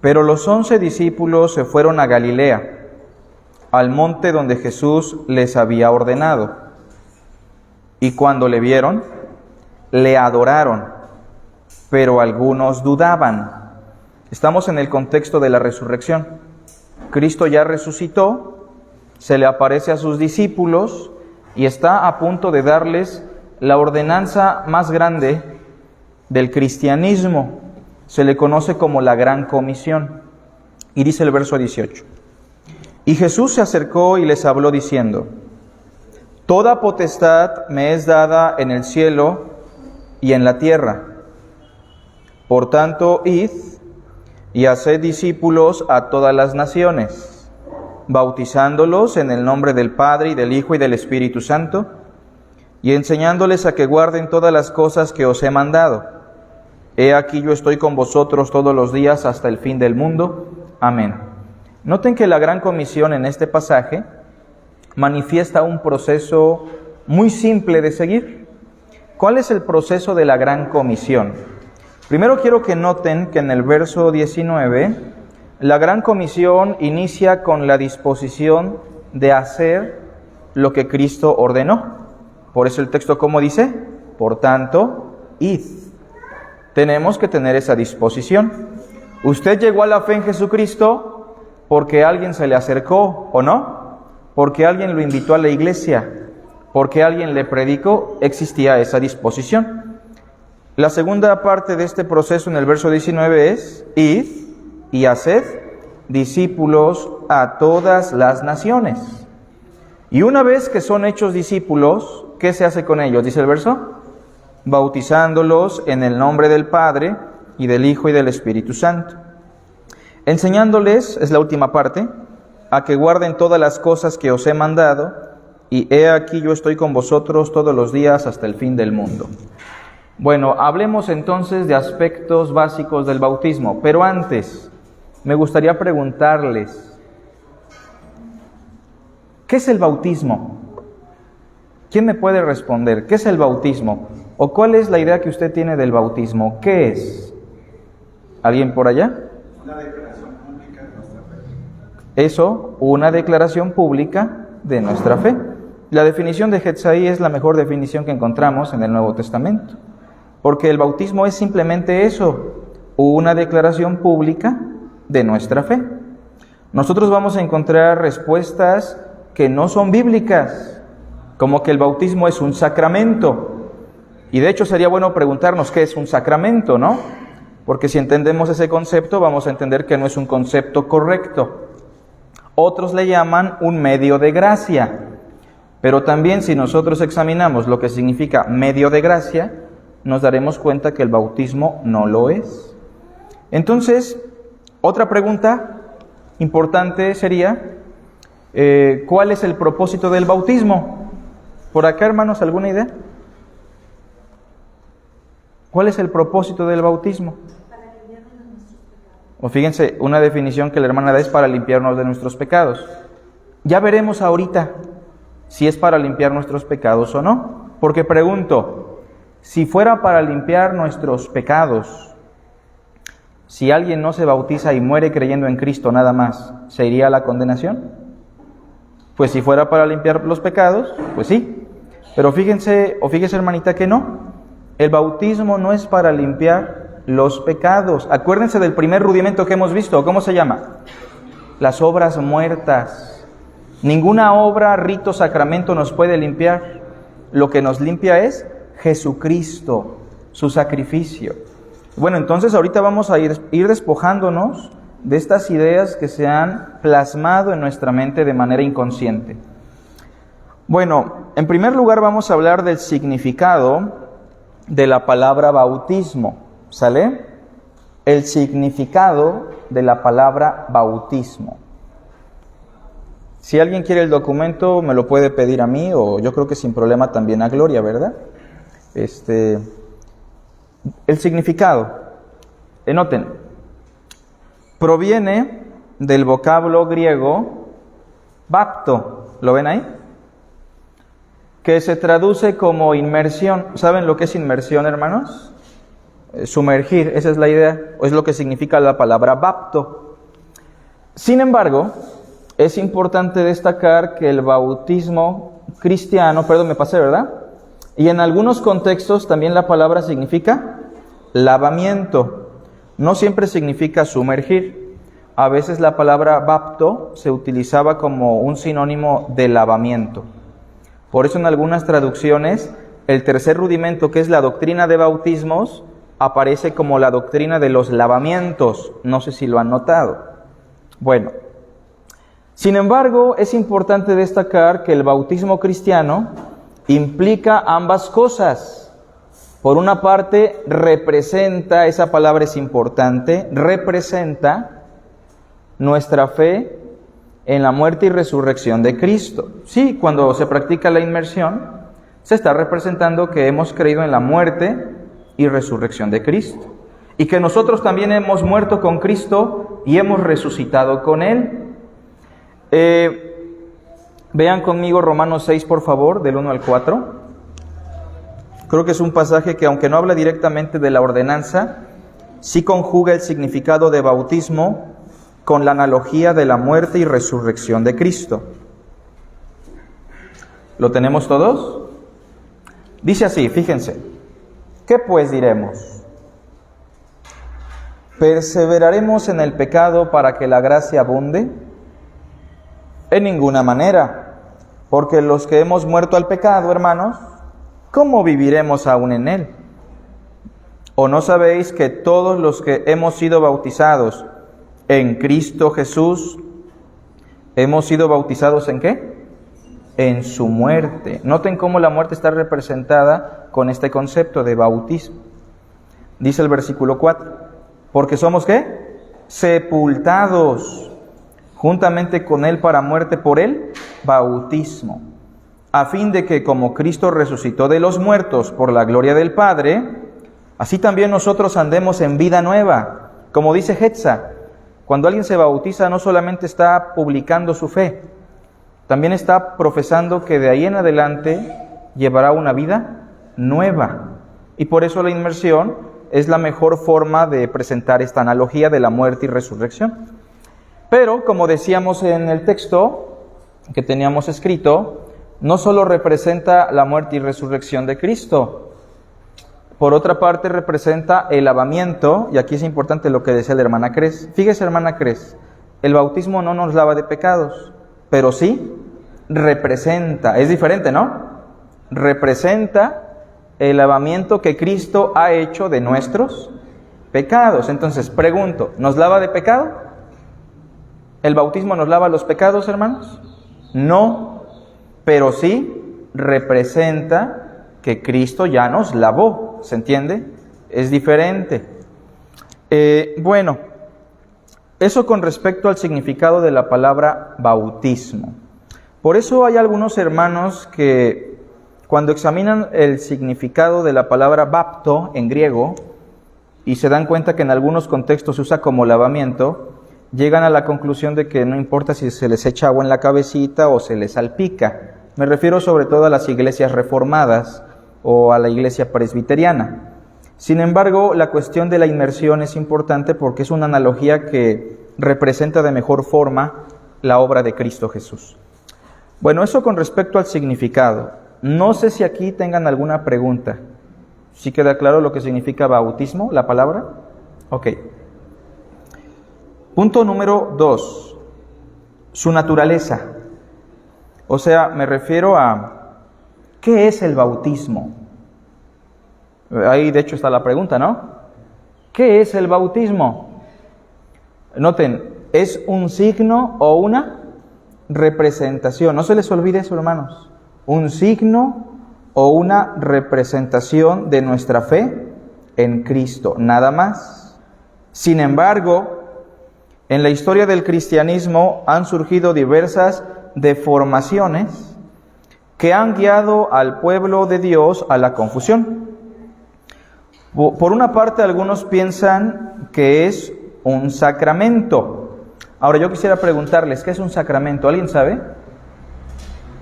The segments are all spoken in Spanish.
Pero los 11 discípulos se fueron a Galilea, al monte donde Jesús les había ordenado. Y cuando le vieron, le adoraron, pero algunos dudaban. Estamos en el contexto de la resurrección. Cristo ya resucitó, se le aparece a sus discípulos y está a punto de darles la ordenanza más grande del cristianismo. Se le conoce como la Gran Comisión. Y dice el verso 18. Y Jesús se acercó y les habló diciendo: Toda potestad me es dada en el cielo y en la tierra. Por tanto, id y haced discípulos a todas las naciones, bautizándolos en el nombre del Padre y del Hijo y del Espíritu Santo, y enseñándoles a que guarden todas las cosas que os he mandado. He aquí yo estoy con vosotros todos los días hasta el fin del mundo. Amén. Noten que la Gran Comisión en este pasaje manifiesta un proceso muy simple de seguir. ¿Cuál es el proceso de la Gran Comisión? Primero quiero que noten que en el verso 19, la Gran Comisión inicia con la disposición de hacer lo que Cristo ordenó. Por eso el texto, ¿cómo dice? Por tanto, id. Tenemos que tener esa disposición. ¿Usted llegó a la fe en Jesucristo porque alguien se le acercó o no? ¿Porque alguien lo invitó a la iglesia? ¿Porque alguien le predicó? Existía esa disposición. La segunda parte de este proceso en el verso 19 es: id y haced discípulos a todas las naciones. Y una vez que son hechos discípulos, ¿qué se hace con ellos? Dice el verso: bautizándolos en el nombre del Padre y del Hijo y del Espíritu Santo. Enseñándoles, es la última parte, a que guarden todas las cosas que os he mandado, y he aquí yo estoy con vosotros todos los días hasta el fin del mundo. Bueno, hablemos entonces de aspectos básicos del bautismo, pero antes me gustaría preguntarles, ¿qué es el bautismo? ¿Quién me puede responder? ¿Qué es el bautismo? ¿O cuál es la idea que usted tiene del bautismo? ¿Qué es? ¿Alguien por allá? Una declaración pública de nuestra fe. Eso, una declaración pública de nuestra fe. La definición de Hetzai es la mejor definición que encontramos en el Nuevo Testamento. Porque el bautismo es simplemente eso, una declaración pública de nuestra fe. Nosotros vamos a encontrar respuestas que no son bíblicas, como que el bautismo es un sacramento. Y de hecho sería bueno preguntarnos qué es un sacramento, ¿no? Porque si entendemos ese concepto, vamos a entender que no es un concepto correcto. Otros le llaman un medio de gracia. Pero también si nosotros examinamos lo que significa medio de gracia, nos daremos cuenta que el bautismo no lo es. Entonces, otra pregunta importante sería, ¿cuál es el propósito del bautismo? Por acá, hermanos, ¿alguna idea? ¿Cuál es el propósito del bautismo? Para limpiarnos de nuestros pecados. O fíjense, una definición que la hermana da es para limpiarnos de nuestros pecados. Ya veremos ahorita si es para limpiar nuestros pecados o no. Porque pregunto, si fuera para limpiar nuestros pecados, si alguien no se bautiza y muere creyendo en Cristo nada más, ¿se iría a la condenación? Pues si fuera para limpiar los pecados, pues sí. Pero fíjense hermanita que no. El bautismo no es para limpiar los pecados. Acuérdense del primer rudimento que hemos visto. ¿Cómo se llama? Las obras muertas. Ninguna obra, rito, sacramento nos puede limpiar. Lo que nos limpia es Jesucristo, su sacrificio. Bueno, entonces ahorita vamos a ir despojándonos de estas ideas que se han plasmado en nuestra mente de manera inconsciente. Bueno, en primer lugar vamos a hablar del significado de la palabra bautismo, ¿sale? El significado de la palabra bautismo. Si alguien quiere el documento, me lo puede pedir a mí, o yo creo que sin problema también a Gloria, ¿verdad? El significado, noten, proviene del vocablo griego bapto, ¿lo ven ahí? Que se traduce como inmersión. ¿Saben lo que es inmersión, hermanos? sumergir, esa es la idea, o es lo que significa la palabra bapto. Sin embargo, es importante destacar que el bautismo cristiano, perdón, me pasé, ¿verdad? Y en algunos contextos también la palabra significa lavamiento. No siempre significa sumergir. A veces la palabra bapto se utilizaba como un sinónimo de lavamiento. Por eso en algunas traducciones, el tercer rudimento, que es la doctrina de bautismos, aparece como la doctrina de los lavamientos. No sé si lo han notado. Bueno, sin embargo, es importante destacar que el bautismo cristiano implica ambas cosas. Por una parte, representa, esa palabra es importante, representa nuestra fe en la muerte y resurrección de Cristo. Sí, cuando se practica la inmersión, se está representando que hemos creído en la muerte y resurrección de Cristo. Y que nosotros también hemos muerto con Cristo y hemos resucitado con Él. Vean conmigo Romanos 6, por favor, del 1 al 4. Creo que es un pasaje que, aunque no habla directamente de la ordenanza, sí conjuga el significado de bautismo con la analogía de la muerte y resurrección de Cristo. ¿Lo tenemos todos? Dice así, fíjense. ¿Qué pues diremos? ¿Perseveraremos en el pecado para que la gracia abunde? En ninguna manera, porque los que hemos muerto al pecado, hermanos, ¿cómo viviremos aún en él? ¿O no sabéis que todos los que hemos sido bautizados en Cristo Jesús, hemos sido bautizados en qué? En su muerte. Noten cómo la muerte está representada con este concepto de bautismo. Dice el versículo 4, porque somos ¿qué? Sepultados juntamente con Él para muerte por el bautismo, a fin de que como Cristo resucitó de los muertos por la gloria del Padre, así también nosotros andemos en vida nueva. Como dice Hetza, cuando alguien se bautiza no solamente está publicando su fe, también está profesando que de ahí en adelante llevará una vida nueva. Y por eso la inmersión es la mejor forma de presentar esta analogía de la muerte y resurrección. Pero, como decíamos en el texto que teníamos escrito, no solo representa la muerte y resurrección de Cristo. Por otra parte, representa el lavamiento, y aquí es importante lo que decía la hermana Cres. Fíjese, hermana Cres, el bautismo no nos lava de pecados, pero sí representa, es diferente, ¿no? Representa el lavamiento que Cristo ha hecho de nuestros pecados. Entonces, pregunto, ¿nos lava de pecado? ¿El bautismo nos lava los pecados, hermanos? No, pero sí representa que Cristo ya nos lavó, ¿se entiende? Es diferente. Bueno, eso con respecto al significado de la palabra bautismo. Por eso hay algunos hermanos que cuando examinan el significado de la palabra bapto en griego y se dan cuenta que en algunos contextos se usa como lavamiento, llegan a la conclusión de que no importa si se les echa agua en la cabecita o se les salpica. Me refiero sobre todo a las iglesias reformadas o a la iglesia presbiteriana. Sin embargo, la cuestión de la inmersión es importante porque es una analogía que representa de mejor forma la obra de Cristo Jesús. Bueno, eso con respecto al significado. No sé si aquí tengan alguna pregunta. ¿Sí queda claro lo que significa bautismo, la palabra? Ok. Punto número 2. Su naturaleza. O sea, me refiero a ¿qué es el bautismo? Ahí de hecho está la pregunta, ¿no? ¿Qué es el bautismo? Noten, es un signo o una representación. No se les olvide eso, hermanos. Un signo o una representación de nuestra fe en Cristo, nada más. Sin embargo, en la historia del cristianismo han surgido diversas deformaciones que han guiado al pueblo de Dios a la confusión. Por una parte, algunos piensan que es un sacramento. Ahora, yo quisiera preguntarles, ¿qué es un sacramento? ¿Alguien sabe?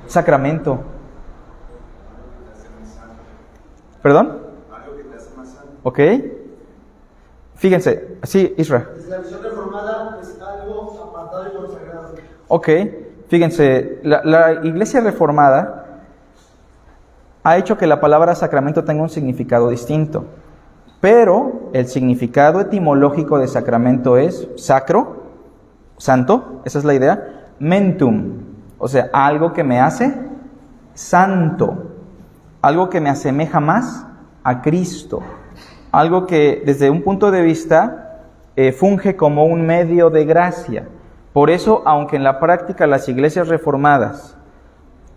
Sacramento. ¿Perdón? Algo que te hace más santo. Ok. Fíjense, sí, Israel. La visión reformada es algo apartado y consagrado. Ok, fíjense, la iglesia reformada ha hecho que la palabra sacramento tenga un significado distinto, pero el significado etimológico de sacramento es sacro, santo, esa es la idea, mentum, o sea, algo que me hace santo, algo que me asemeja más a Cristo, algo que desde un punto de vista funge como un medio de gracia. Por eso, aunque en la práctica las iglesias reformadas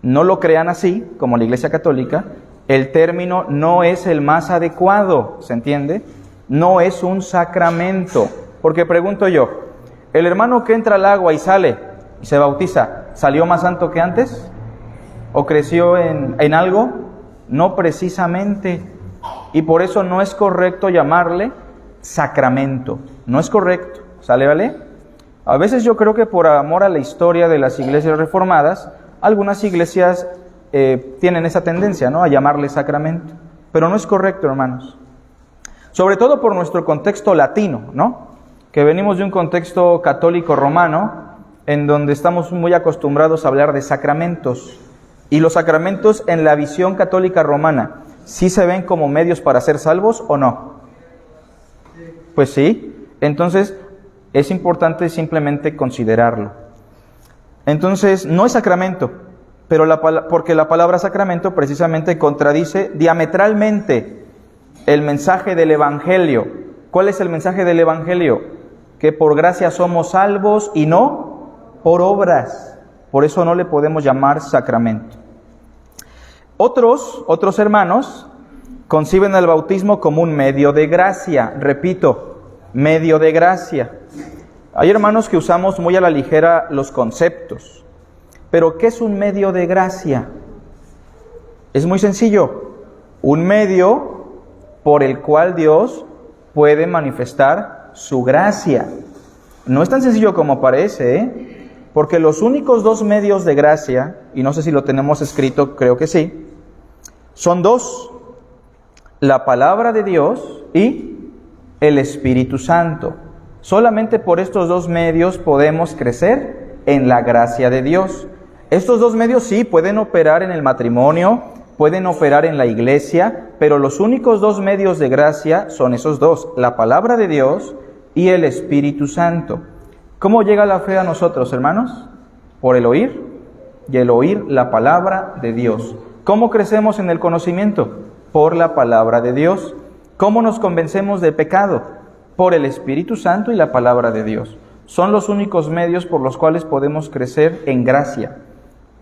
no lo crean así, como la Iglesia Católica, el término no es el más adecuado, ¿se entiende? No es un sacramento. Porque pregunto yo, ¿el hermano que entra al agua y sale y se bautiza, salió más santo que antes? ¿O creció en algo? No precisamente. Y por eso no es correcto llamarle sacramento. No es correcto. ¿Sale, vale? A veces yo creo que por amor a la historia de las iglesias reformadas, algunas iglesias tienen esa tendencia, ¿no?, a llamarle sacramento. Pero no es correcto, hermanos. Sobre todo por nuestro contexto latino, ¿no? Que venimos de un contexto católico romano, en donde estamos muy acostumbrados a hablar de sacramentos. Y los sacramentos en la visión católica romana, ¿sí se ven como medios para ser salvos o no? Pues sí. Entonces, es importante simplemente considerarlo. Entonces, no es sacramento, pero porque la palabra sacramento precisamente contradice diametralmente el mensaje del Evangelio. ¿Cuál es el mensaje del Evangelio? Que por gracia somos salvos y no por obras. Por eso no le podemos llamar sacramento. Otros hermanos conciben el bautismo como un medio de gracia. Repito, medio de gracia. Hay hermanos que usamos muy a la ligera los conceptos. Pero ¿qué es un medio de gracia? Es muy sencillo. Un medio por el cual Dios puede manifestar su gracia. No es tan sencillo como parece, ¿eh? Porque los únicos dos medios de gracia, y no sé si lo tenemos escrito, creo que sí, son dos: la palabra de Dios y el Espíritu Santo. Solamente por estos dos medios podemos crecer en la gracia de Dios. Estos dos medios sí pueden operar en el matrimonio, pueden operar en la iglesia, pero los únicos dos medios de gracia son esos dos: la palabra de Dios y el Espíritu Santo. ¿Cómo llega la fe a nosotros, hermanos? Por el oír, y el oír la palabra de Dios. ¿Cómo crecemos en el conocimiento? Por la palabra de Dios. ¿Cómo nos convencemos de pecado? Por el Espíritu Santo y la palabra de Dios. Son los únicos medios por los cuales podemos crecer en gracia.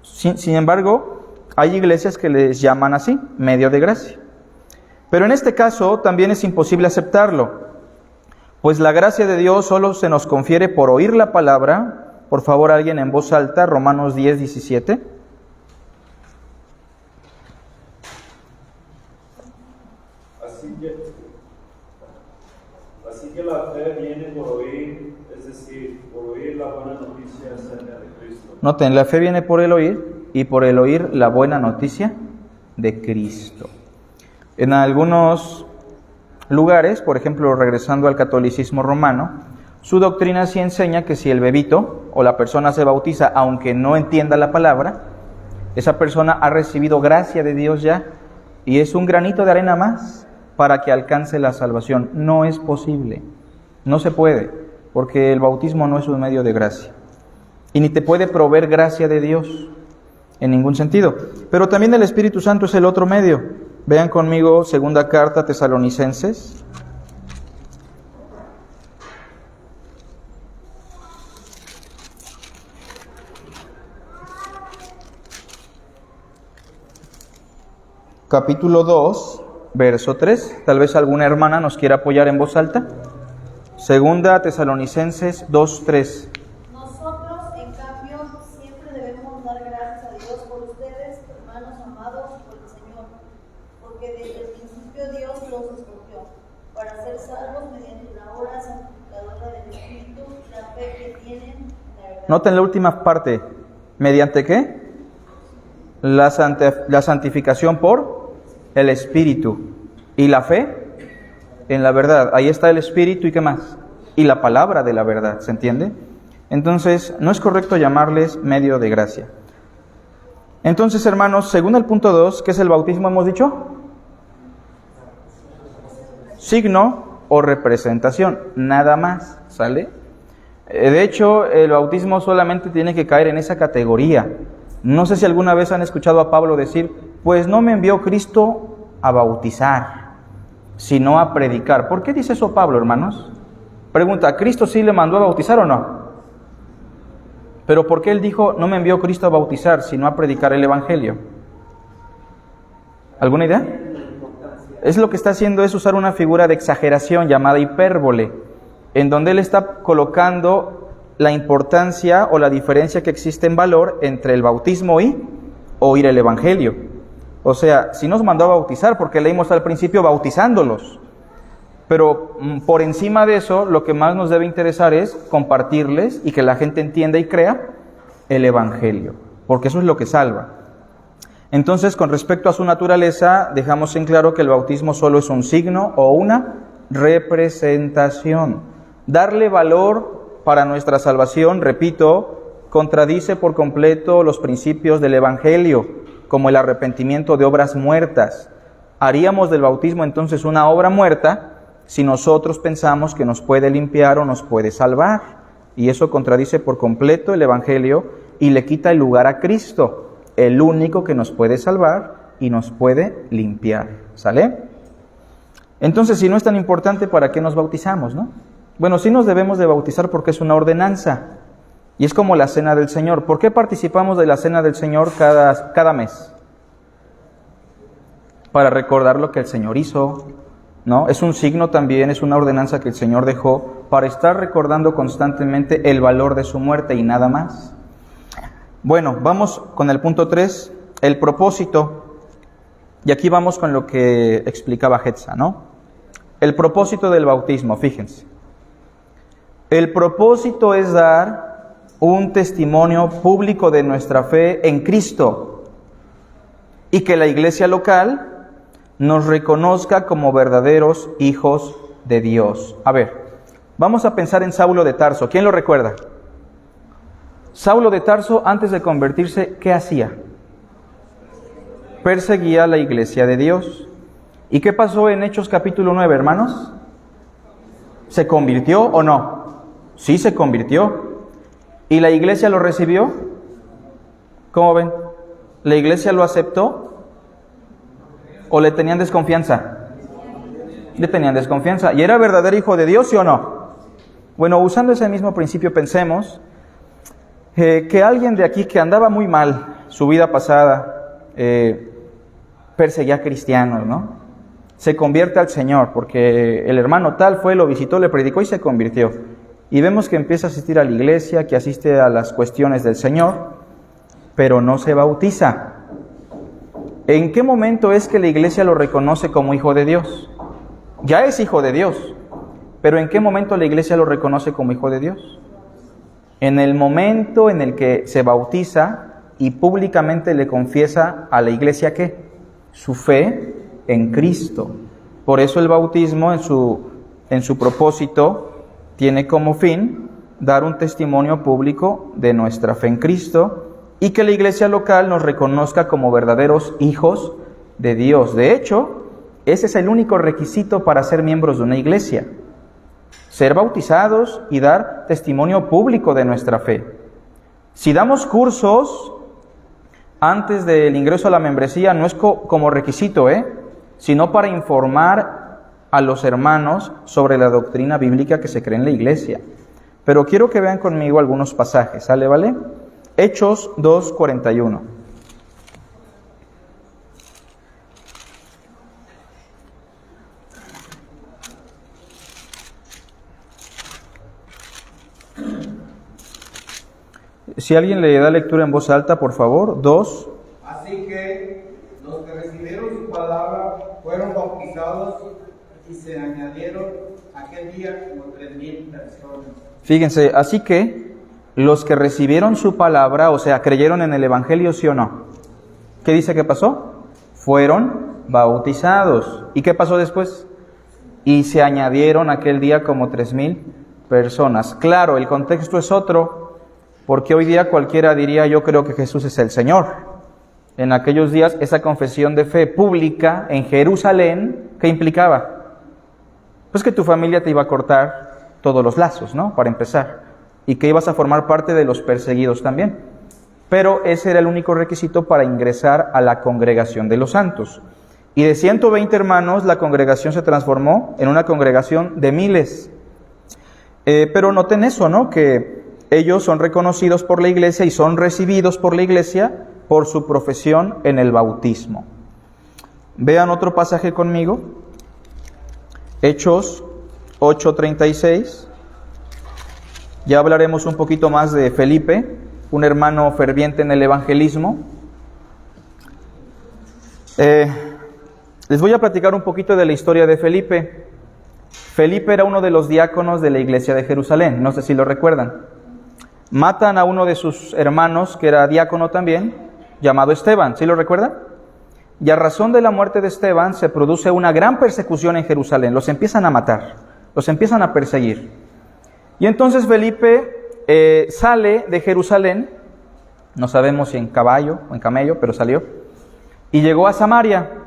Sin embargo, hay iglesias que les llaman así, medio de gracia. Pero en este caso también es imposible aceptarlo, pues la gracia de Dios solo se nos confiere por oír la palabra. Por favor, alguien en voz alta, Romanos 10:17. Así que la fe viene por oír, es decir, por oír la buena noticia acerca de Cristo. Noten, la fe viene por el oír, y por el oír la buena noticia de Cristo. En algunos lugares, por ejemplo, regresando al catolicismo romano, su doctrina sí enseña que si el bebito o la persona se bautiza aunque no entienda la palabra, esa persona ha recibido gracia de Dios ya, y es un granito de arena más para que alcance la salvación. No es posible, no se puede, porque el bautismo no es un medio de gracia, y ni te puede proveer gracia de Dios en ningún sentido. Pero también el Espíritu Santo es el otro medio. Vean conmigo segunda carta a Tesalonicenses. Capítulo 2, verso 3. Tal vez alguna hermana nos quiera apoyar en voz alta. Segunda Tesalonicenses 2, 3. Nosotros, en cambio, siempre debemos dar gracias a Dios por ustedes, hermanos amados por el Señor, porque desde el principio Dios los escogió para ser salvos mediante la obra santificadora del Espíritu y la fe que tienen en la verdad. Noten la última parte. ¿Mediante qué? La santificación por el Espíritu. ¿Y la fe? En la verdad. Ahí está el Espíritu y ¿qué más? Y la palabra de la verdad, ¿se entiende? Entonces, no es correcto llamarles medio de gracia. Entonces, hermanos, según el punto 2, ¿qué es el bautismo, hemos dicho? Signo o representación, nada más, ¿sale? De hecho, el bautismo solamente tiene que caer en esa categoría. No sé si alguna vez han escuchado a Pablo decir, pues no me envió Cristo a bautizar, sino a predicar. ¿Por qué dice eso Pablo, hermanos? Pregunta, ¿Cristo sí le mandó a bautizar o no? Pero ¿por qué él dijo, no me envió Cristo a bautizar, sino a predicar el Evangelio? ¿Alguna idea? Es lo que está haciendo es usar una figura de exageración llamada hipérbole, en donde él está colocando la importancia o la diferencia que existe en valor entre el bautismo y oír el Evangelio. O sea, si nos mandó a bautizar, porque leímos al principio bautizándolos. Pero por encima de eso, lo que más nos debe interesar es compartirles y que la gente entienda y crea el Evangelio, porque eso es lo que salva. Entonces, con respecto a su naturaleza, dejamos en claro que el bautismo solo es un signo o una representación. Darle valor para nuestra salvación, repito, contradice por completo los principios del Evangelio, como el arrepentimiento de obras muertas. Haríamos del bautismo entonces una obra muerta si nosotros pensamos que nos puede limpiar o nos puede salvar. Y eso contradice por completo el Evangelio y le quita el lugar a Cristo, el único que nos puede salvar y nos puede limpiar. ¿Sale? Entonces, si no es tan importante, ¿para qué nos bautizamos, no? Bueno, sí nos debemos de bautizar porque es una ordenanza. Y es como la Cena del Señor. ¿Por qué participamos de la Cena del Señor cada mes? Para recordar lo que el Señor hizo, ¿no? Es un signo también, es una ordenanza que el Señor dejó para estar recordando constantemente el valor de su muerte y nada más. Bueno, vamos con el punto 3, el propósito. Y aquí vamos con lo que explicaba Hetza, ¿no? El propósito del bautismo, fíjense. El propósito es dar un testimonio público de nuestra fe en Cristo y que la iglesia local nos reconozca como verdaderos hijos de Dios. A ver, vamos a pensar en Saulo de Tarso. ¿Quién lo recuerda? Saulo de Tarso, antes de convertirse, ¿qué hacía? Perseguía a la iglesia de Dios. ¿Y qué pasó en Hechos capítulo 9, hermanos? ¿Se convirtió o no? Sí, se convirtió. ¿Y la iglesia lo recibió? ¿Cómo ven? ¿La iglesia lo aceptó? ¿O le tenían desconfianza? Le tenían desconfianza. ¿Y era verdadero hijo de Dios, sí o no? Bueno, usando ese mismo principio, pensemos que alguien de aquí que andaba muy mal su vida pasada, perseguía a cristianos, ¿no? Se convierte al Señor, porque el hermano tal fue, lo visitó, le predicó y se convirtió. Y vemos que empieza a asistir a la iglesia, que asiste a las cuestiones del Señor, pero no se bautiza. ¿En qué momento es que la iglesia lo reconoce como hijo de Dios? Ya es hijo de Dios, pero ¿en qué momento la iglesia lo reconoce como hijo de Dios? En el momento en el que se bautiza y públicamente le confiesa a la iglesia ¿qué? Su fe en Cristo. Por eso el bautismo en su propósito tiene como fin dar un testimonio público de nuestra fe en Cristo y que la iglesia local nos reconozca como verdaderos hijos de Dios. De hecho, ese es el único requisito para ser miembros de una iglesia: ser bautizados y dar testimonio público de nuestra fe. Si damos cursos antes del ingreso a la membresía, no es como requisito, sino para informar a los hermanos sobre la doctrina bíblica que se cree en la iglesia. Pero quiero que vean conmigo algunos pasajes, ¿sale, vale? Hechos 2:41. Si alguien le da lectura en voz alta, por favor. 2. Así que los que recibieron su palabra fueron bautizados y se añadieron aquel día como 3,000 personas. Fíjense, así que los que recibieron su palabra, o sea, creyeron en el Evangelio, ¿sí o no? ¿Qué dice que pasó? Fueron bautizados. ¿Y qué pasó después? y se añadieron aquel día como 3,000 personas. Claro, el contexto es otro, porque hoy día cualquiera diría, yo creo que Jesús es el Señor. En aquellos días esa confesión de fe pública en Jerusalén, ¿qué implicaba? Pues que tu familia te iba a cortar todos los lazos, ¿no? Para empezar, y que ibas a formar parte de los perseguidos también. Pero ese era el único requisito para ingresar a la congregación de los santos. Y de 120 hermanos, la congregación se transformó en una congregación de miles. Pero noten eso, ¿no? Que ellos son reconocidos por la iglesia y son recibidos por la iglesia por su profesión en el bautismo. Vean otro pasaje conmigo. Hechos 8:36. Ya hablaremos un poquito más de Felipe, un hermano ferviente en el evangelismo. Les voy a platicar un poquito de la historia de Felipe. Felipe era uno de los diáconos de la iglesia de Jerusalén, no sé si lo recuerdan. Matan a uno de sus hermanos, que era diácono también, llamado Esteban, ¿sí lo recuerdan? Y a razón de la muerte de Esteban se produce una gran persecución en Jerusalén, los empiezan a matar, los empiezan a perseguir. Y entonces Felipe sale de Jerusalén, no sabemos si en caballo o en camello, pero salió, y llegó a Samaria.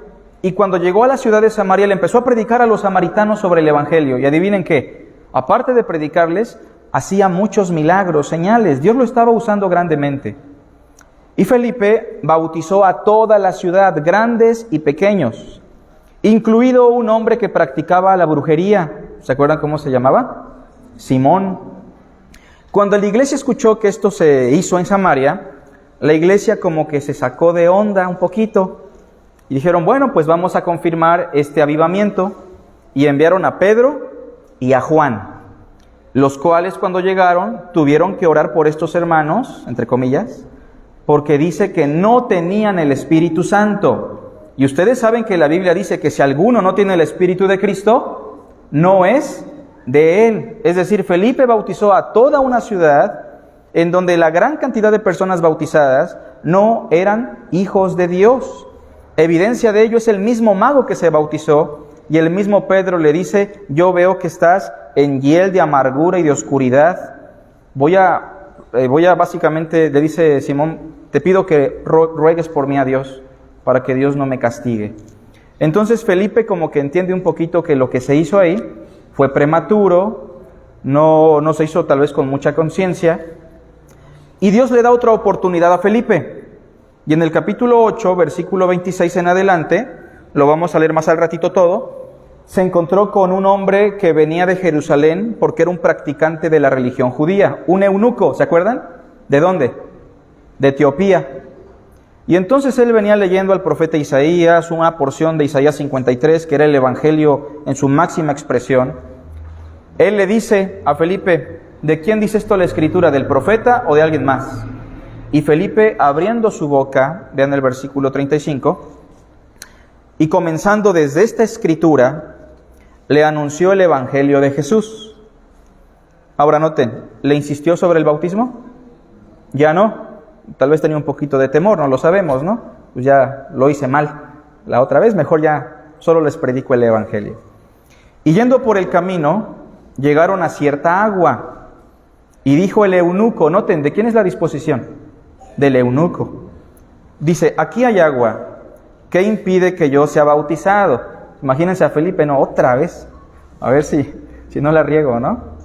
Y cuando llegó a la ciudad de Samaria, le empezó a predicar a los samaritanos sobre el evangelio. Y adivinen qué, aparte de predicarles, hacía muchos milagros, señales. Dios lo estaba usando grandemente. Y Felipe bautizó a toda la ciudad, grandes y pequeños, incluido un hombre que practicaba la brujería. ¿Se acuerdan cómo se llamaba? Simón. Cuando la iglesia escuchó que esto se hizo en Samaria, la iglesia como que se sacó de onda un poquito y dijeron, bueno, pues vamos a confirmar este avivamiento, y enviaron a Pedro y a Juan, los cuales cuando llegaron tuvieron que orar por estos hermanos, entre comillas, porque dice que no tenían el Espíritu Santo. Y ustedes saben que la Biblia dice que si alguno no tiene el Espíritu de Cristo, no es de él. Es decir, Felipe bautizó a toda una ciudad en donde la gran cantidad de personas bautizadas no eran hijos de Dios. Evidencia de ello es el mismo mago que se bautizó, y el mismo Pedro le dice, yo veo que estás en hiel de amargura y de oscuridad. Voy a básicamente, le dice Simón, te pido que ruegues por mí a Dios, para que Dios no me castigue. Entonces Felipe como que entiende un poquito que lo que se hizo ahí fue prematuro, no se hizo tal vez con mucha conciencia, y Dios le da otra oportunidad a Felipe. Y en el capítulo 8, versículo 26 en adelante, lo vamos a leer más al ratito todo, se encontró con un hombre que venía de Jerusalén porque era un practicante de la religión judía, un eunuco, ¿se acuerdan? ¿De dónde? De Etiopía. Y entonces él venía leyendo al profeta Isaías, una porción de Isaías 53, que era el evangelio en su máxima expresión. Él le dice a Felipe, ¿de quién dice esto la escritura? ¿Del profeta o de alguien más? Y Felipe, abriendo su boca, vean el versículo 35, y comenzando desde esta escritura, le anunció el evangelio de Jesús. Ahora noten, ¿le insistió sobre el bautismo? Ya no. Tal vez tenía un poquito de temor, no lo sabemos, ¿no? Pues ya lo hice mal la otra vez, mejor ya solo les predico el evangelio. Y yendo por el camino, llegaron a cierta agua. Y dijo el eunuco, noten, ¿de quién es la disposición? Del eunuco. Dice, aquí hay agua, ¿qué impide que yo sea bautizado? Imagínense a Felipe, no, otra vez, a ver si no la riego, ¿no?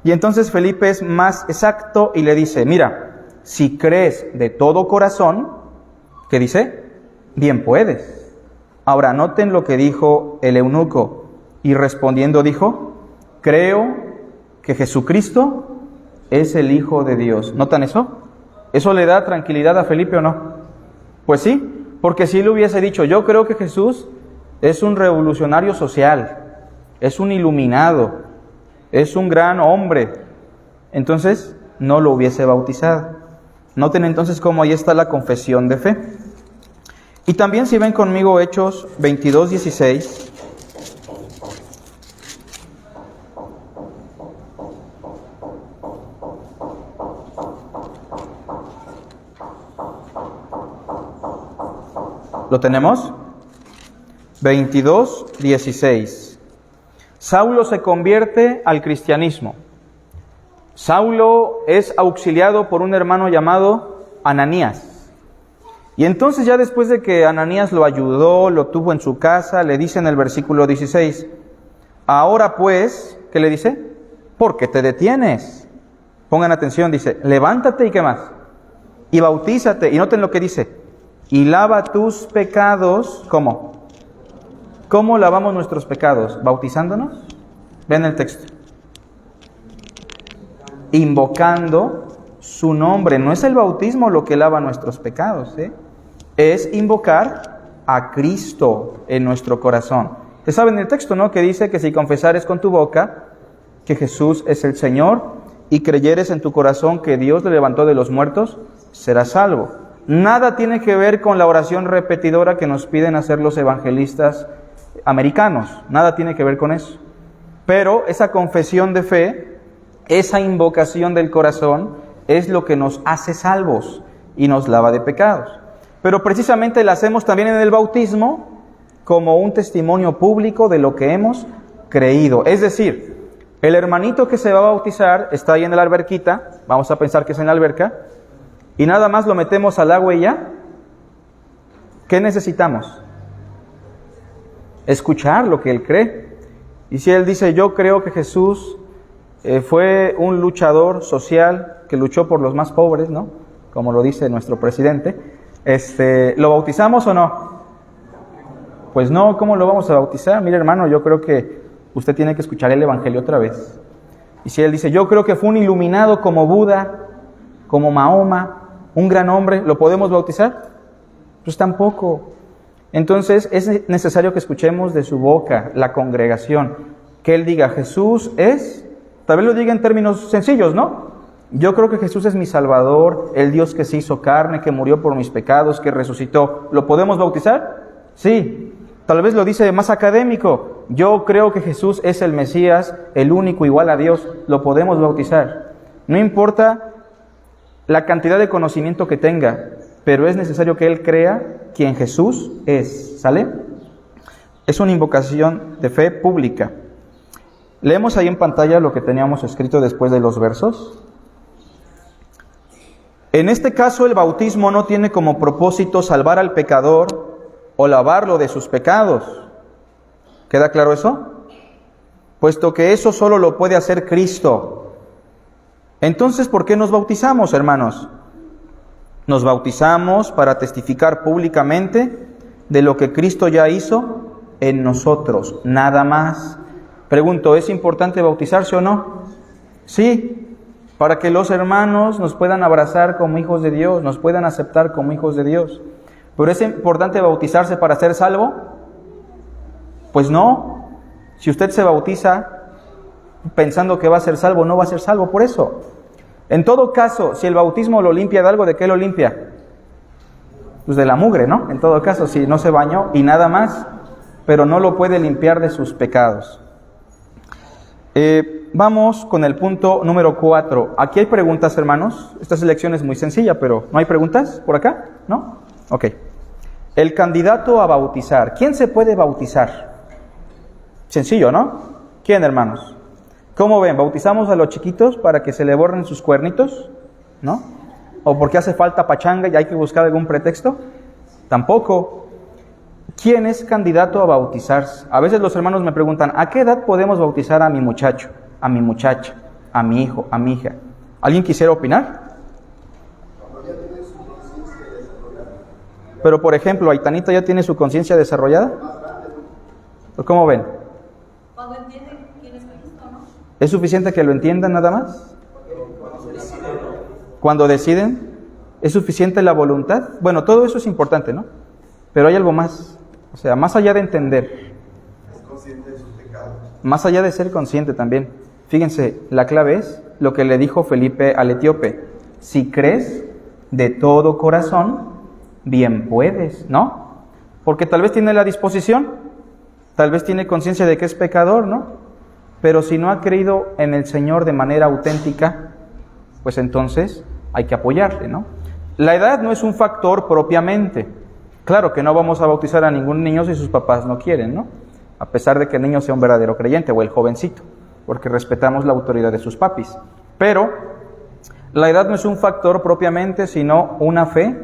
Y entonces Felipe es más exacto y le dice, mira, si crees de todo corazón, ¿qué dice? Bien puedes. Ahora noten lo que dijo el eunuco, y respondiendo dijo, creo que Jesucristo es el Hijo de Dios. ¿Notan eso? ¿Eso le da tranquilidad a Felipe o no? Pues sí, porque si le hubiese dicho, yo creo que Jesús es un revolucionario social, es un iluminado, es un gran hombre, entonces no lo hubiese bautizado. Noten entonces cómo ahí está la confesión de fe. Y también si ven conmigo Hechos 22:16, ¿lo tenemos? 22:16. Saulo se convierte al cristianismo. Saulo es auxiliado por un hermano llamado Ananías. Y entonces ya después de que Ananías lo ayudó, lo tuvo en su casa, le dice en el versículo 16, ahora pues, ¿qué le dice? ¿Por qué te detienes? Pongan atención, dice, levántate y ¿qué más? Y bautízate. Y noten lo que dice, y lava tus pecados, ¿cómo? ¿Cómo lavamos nuestros pecados? ¿Bautizándonos? Vean el texto. Invocando su nombre. No es el bautismo lo que lava nuestros pecados, es invocar a Cristo en nuestro corazón. Ustedes saben el texto, ¿no? Que dice que si confesares con tu boca que Jesús es el Señor y creyeres en tu corazón que Dios le levantó de los muertos, serás salvo. Nada tiene que ver con la oración repetidora que nos piden hacer los evangelistas americanos. Nada tiene que ver con eso. Pero esa confesión de fe, esa invocación del corazón, es lo que nos hace salvos y nos lava de pecados. Pero precisamente la hacemos también en el bautismo como un testimonio público de lo que hemos creído. Es decir, el hermanito que se va a bautizar está ahí en la alberquita, vamos a pensar que es en la alberca, y nada más lo metemos al agua y ya. ¿Qué necesitamos? Escuchar lo que él cree. Y si él dice, yo creo que Jesús fue un luchador social que luchó por los más pobres, ¿no? Como lo dice nuestro presidente, ¿lo bautizamos o no? Pues no, ¿cómo lo vamos a bautizar? Mire, hermano, yo creo que usted tiene que escuchar el evangelio otra vez. Y si él dice, yo creo que fue un iluminado como Buda, como Mahoma, un gran hombre, ¿lo podemos bautizar? Pues tampoco. Entonces es necesario que escuchemos de su boca, la congregación, que él diga, Jesús es, tal vez lo diga en términos sencillos, ¿no? Yo creo que Jesús es mi Salvador, el Dios que se hizo carne, que murió por mis pecados, que resucitó. ¿Lo podemos bautizar? Sí. Tal vez lo dice más académico. Yo creo que Jesús es el Mesías, el único igual a Dios. ¿Lo podemos bautizar? No importa la cantidad de conocimiento que tenga, pero es necesario que él crea quien Jesús es. ¿Sale? Es una invocación de fe pública. Leemos ahí en pantalla lo que teníamos escrito después de los versos. En este caso, el bautismo no tiene como propósito salvar al pecador o lavarlo de sus pecados. ¿Queda claro eso? Puesto que eso solo lo puede hacer Cristo. Entonces, ¿por qué nos bautizamos, hermanos? Nos bautizamos para testificar públicamente de lo que Cristo ya hizo en nosotros, nada más. Pregunto, ¿es importante bautizarse o no? Sí, para que los hermanos nos puedan abrazar como hijos de Dios, nos puedan aceptar como hijos de Dios. ¿Pero es importante bautizarse para ser salvo? Pues no. Si usted se bautiza pensando que va a ser salvo, no va a ser salvo por eso. En todo caso, si el bautismo lo limpia de algo, ¿de qué lo limpia? Pues de la mugre, ¿no? En todo caso, si no se bañó y nada más, pero no lo puede limpiar de sus pecados. Vamos con el punto número 4. Aquí hay preguntas, hermanos. Esta selección es muy sencilla, pero ¿no hay preguntas por acá? ¿No? Ok. El candidato a bautizar. ¿Quién se puede bautizar? Sencillo, ¿no? ¿Quién, hermanos? ¿Cómo ven? ¿Bautizamos a los chiquitos para que se le borren sus cuernitos? ¿No? ¿O porque hace falta pachanga y hay que buscar algún pretexto? Tampoco. ¿Quién es candidato a bautizarse? A veces los hermanos me preguntan, ¿a qué edad podemos bautizar a mi muchacho, a mi muchacha, a mi hijo, a mi hija? ¿Alguien quisiera opinar? Pero, por ejemplo, ¿Aitanita ya tiene su conciencia desarrollada? ¿Cómo ven? Cuando entienden quién es Cristo, ¿no? ¿Es suficiente que lo entiendan nada más? Cuando deciden, ¿es suficiente la voluntad? Bueno, todo eso es importante, ¿no? Pero hay algo más. O sea, más allá de entender. Es consciente de sus pecados. Más allá de ser consciente también. Fíjense, la clave es lo que le dijo Felipe al etíope. Si crees de todo corazón, bien puedes, ¿no? Porque tal vez tiene la disposición, tal vez tiene conciencia de que es pecador, ¿no? Pero si no ha creído en el Señor de manera auténtica, pues entonces hay que apoyarle, ¿no? La edad no es un factor propiamente. Claro que no vamos a bautizar a ningún niño si sus papás no quieren, ¿no? a pesar de que el niño sea un verdadero creyente o el jovencito, porque respetamos la autoridad de sus papis. Pero la edad no es un factor propiamente, sino una fe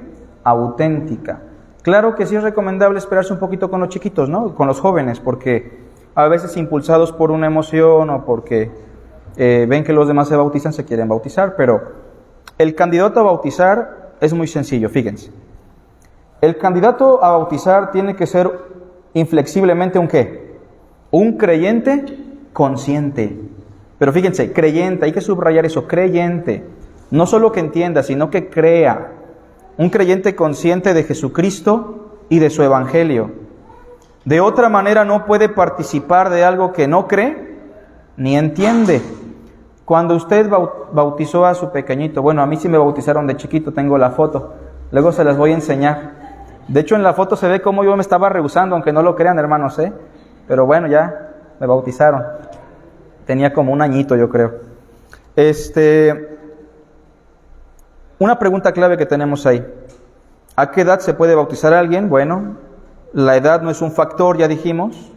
auténtica. Claro que sí es recomendable esperarse un poquito con los chiquitos, ¿no? Con los jóvenes, porque a veces impulsados por una emoción o porque ven que los demás se bautizan, se quieren bautizar, pero el candidato a bautizar es muy sencillo, fíjense. El candidato a bautizar tiene que ser inflexiblemente ¿un qué? Un creyente consciente. Pero fíjense, creyente, hay que subrayar eso, creyente. No solo que entienda, sino que crea. Un creyente consciente de Jesucristo y de su evangelio. De otra manera no puede participar de algo que no cree ni entiende. Cuando usted bautizó a su pequeñito, bueno, a mí sí me bautizaron de chiquito, tengo la foto, luego se las voy a enseñar. De hecho, en la foto se ve cómo yo me estaba rehusando, aunque no lo crean, hermanos, pero bueno, ya me bautizaron. Tenía como 1 añito, yo creo. Una pregunta clave que tenemos ahí. ¿A qué edad se puede bautizar a alguien? Bueno, la edad no es un factor, ya dijimos.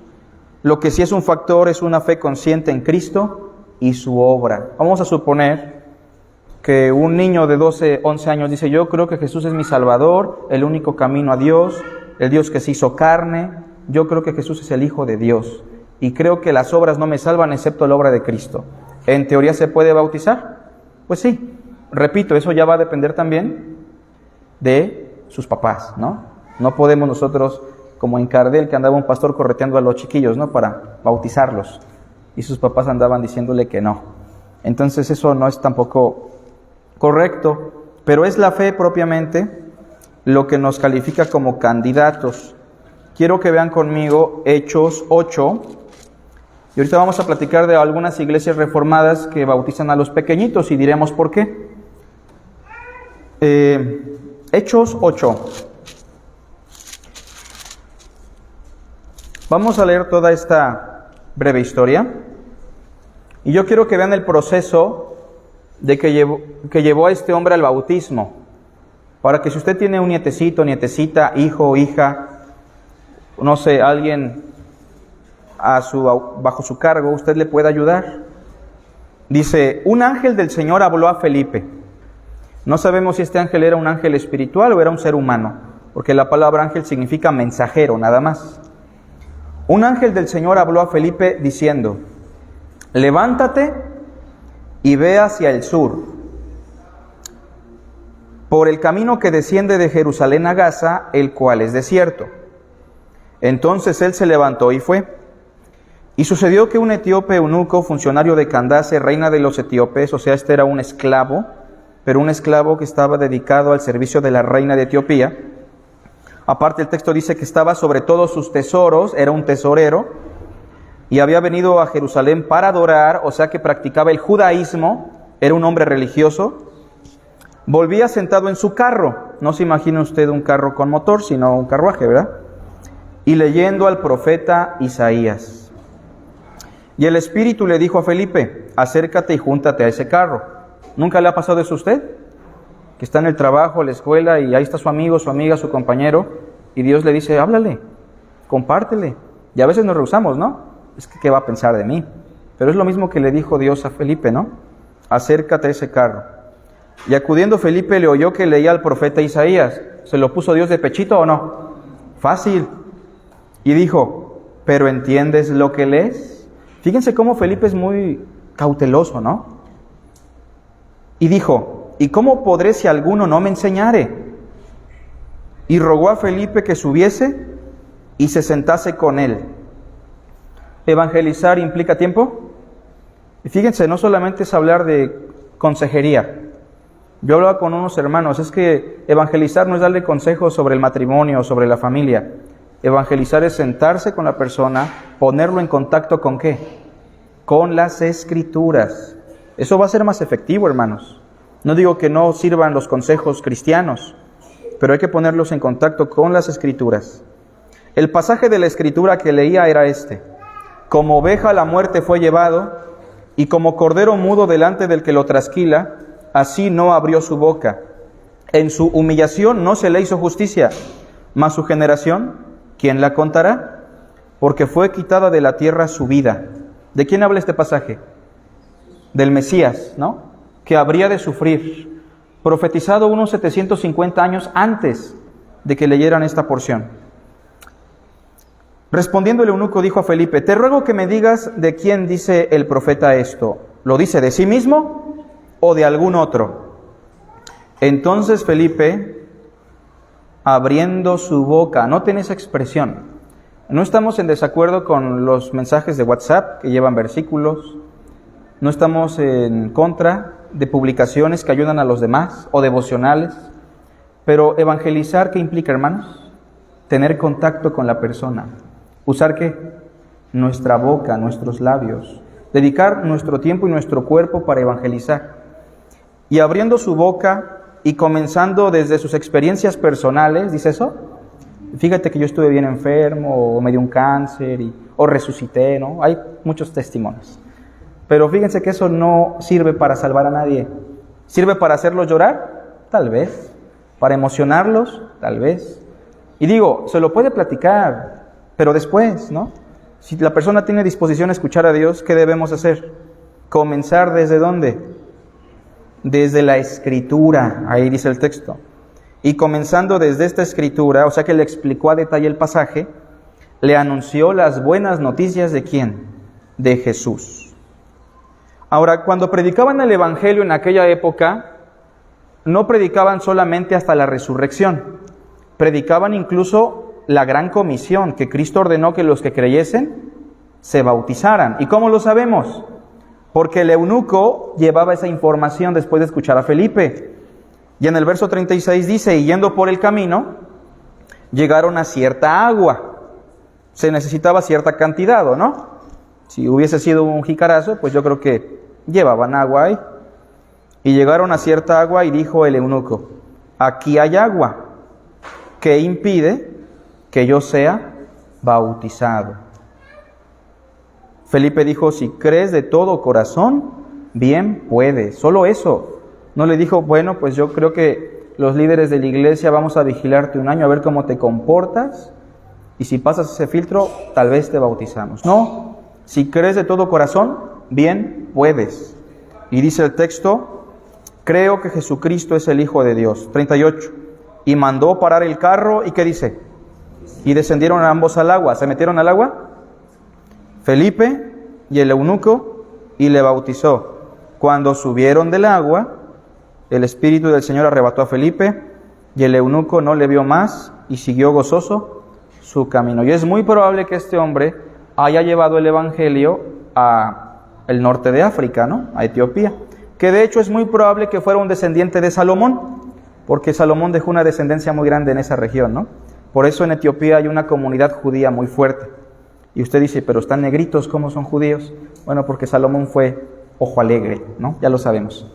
Lo que sí es un factor es una fe consciente en Cristo y su obra. Vamos a suponer que un niño de 12, 11 años dice: yo creo que Jesús es mi Salvador, el único camino a Dios, el Dios que se hizo carne, yo creo que Jesús es el Hijo de Dios, y creo que las obras no me salvan excepto la obra de Cristo. ¿En teoría se puede bautizar? Pues sí. Repito, eso ya va a depender también de sus papás, ¿no? No podemos nosotros, como en Cardel, que andaba un pastor correteando a los chiquillos, ¿no? Para bautizarlos. Y sus papás andaban diciéndole que no. Entonces eso no es tampoco correcto, pero es la fe propiamente lo que nos califica como candidatos. Quiero que vean conmigo Hechos 8, y ahorita vamos a platicar de algunas iglesias reformadas que bautizan a los pequeñitos y diremos por qué. Hechos 8. Vamos a leer toda esta breve historia. Y yo quiero que vean el proceso de que llevó a este hombre al bautismo. Para que si usted tiene un nietecito, nietecita, hijo o hija, no sé, alguien bajo su cargo, usted le puede ayudar. Dice: un ángel del Señor habló a Felipe. No sabemos si este ángel era un ángel espiritual o era un ser humano, porque la palabra ángel significa mensajero, nada más. Un ángel del Señor habló a Felipe diciendo: levántate y ve hacia el sur, por el camino que desciende de Jerusalén a Gaza, el cual es desierto. Entonces él se levantó y fue. Y sucedió que un etíope eunuco, funcionario de Candace, reina de los etíopes, o sea, este era un esclavo, pero un esclavo que estaba dedicado al servicio de la reina de Etiopía. Aparte, el texto dice que estaba sobre todos sus tesoros, era un tesorero, y había venido a Jerusalén para adorar, o sea que practicaba el judaísmo, era un hombre religioso. Volvía sentado en su carro, no se imagina usted un carro con motor, sino un carruaje, ¿verdad? Y leyendo al profeta Isaías. Y el Espíritu le dijo a Felipe: acércate y júntate a ese carro. ¿Nunca le ha pasado eso a usted? Que está en el trabajo, en la escuela, y ahí está su amigo, su amiga, su compañero, y Dios le dice: háblale, compártele. Y a veces nos rehusamos, ¿no? Es que ¿qué va a pensar de mí? Pero es lo mismo que le dijo Dios a Felipe, ¿no? Acércate a ese carro. Y acudiendo Felipe le oyó que leía al profeta Isaías. ¿Se lo puso Dios de pechito o no? Fácil. Y dijo: ¿pero entiendes lo que lees? Fíjense cómo Felipe es muy cauteloso, ¿no? Y dijo: ¿y cómo podré si alguno no me enseñare? Y rogó a Felipe que subiese y se sentase con él. ¿Evangelizar implica tiempo? Y fíjense, no solamente es hablar de consejería. Yo hablaba con unos hermanos, es que evangelizar no es darle consejos sobre el matrimonio o sobre la familia. Evangelizar es sentarse con la persona, ponerlo en contacto ¿con qué? Con las Escrituras. Eso va a ser más efectivo, hermanos. No digo que no sirvan los consejos cristianos, pero hay que ponerlos en contacto con las Escrituras. El pasaje de la Escritura que leía era este: como oveja a la muerte fue llevado, y como cordero mudo delante del que lo trasquila, así no abrió su boca. En su humillación no se le hizo justicia, mas su generación, ¿quién la contará? porque fue quitada de la tierra su vida. ¿De quién habla este pasaje? Del Mesías, ¿no? Que habría de sufrir, profetizado unos 750 años antes de que leyeran esta porción. Respondiendo el eunuco dijo a Felipe: te ruego que me digas de quién dice el profeta esto. ¿Lo dice de sí mismo o de algún otro? Entonces Felipe, abriendo su boca, noten esa expresión. No estamos en desacuerdo con los mensajes de WhatsApp que llevan versículos. No estamos en contra de publicaciones que ayudan a los demás o devocionales. Pero evangelizar, ¿qué implica, hermanos? Tener contacto con la persona. ¿Usar qué? Nuestra boca, nuestros labios. Dedicar nuestro tiempo y nuestro cuerpo para evangelizar. Y abriendo su boca y comenzando desde sus experiencias personales, ¿dice eso? Fíjate que yo estuve bien enfermo, o me dio un cáncer, o resucité, ¿no? Hay muchos testimonios. Pero fíjense que eso no sirve para salvar a nadie. ¿Sirve para hacerlos llorar? Tal vez. ¿Para emocionarlos? Tal vez. Y digo, se lo puede platicar, pero después, ¿no? Si la persona tiene disposición a escuchar a Dios, ¿qué debemos hacer? Comenzar ¿desde dónde? Desde la Escritura, ahí dice el texto. Y comenzando desde esta Escritura, o sea que le explicó a detalle el pasaje, le anunció las buenas noticias ¿de quién? De Jesús. Ahora, cuando predicaban el Evangelio en aquella época, no predicaban solamente hasta la resurrección, predicaban incluso la gran comisión, que Cristo ordenó que los que creyesen se bautizaran. ¿Y cómo lo sabemos? Porque el eunuco llevaba esa información después de escuchar a Felipe. Y en el verso 36 dice: y yendo por el camino, llegaron a cierta agua. Se necesitaba cierta cantidad, ¿o no? Si hubiese sido un jicarazo, pues yo creo que llevaban agua ahí. Y llegaron a cierta agua y dijo el eunuco: aquí hay agua, ¿qué impide que yo sea bautizado? Felipe dijo: si crees de todo corazón, bien puedes. Solo eso. No le dijo: bueno, pues yo creo que los líderes de la iglesia vamos a vigilarte un año a ver cómo te comportas, y si pasas ese filtro, tal vez te bautizamos. No, si crees de todo corazón, bien puedes. Y dice el texto: creo que Jesucristo es el Hijo de Dios. 38. Y mandó parar el carro, ¿y qué dice? Y descendieron ambos al agua. ¿Se metieron al agua? Felipe y el eunuco, y le bautizó. Cuando subieron del agua, el Espíritu del Señor arrebató a Felipe, y el eunuco no le vio más, y siguió gozoso su camino. Y es muy probable que este hombre haya llevado el Evangelio a el norte de África, ¿no? A Etiopía. Que de hecho es muy probable que fuera un descendiente de Salomón, porque Salomón dejó una descendencia muy grande en esa región, ¿no? Por eso en Etiopía hay una comunidad judía muy fuerte. Y usted dice: pero están negritos, ¿cómo son judíos? Bueno, porque Salomón fue ojo alegre, ¿no? Ya lo sabemos.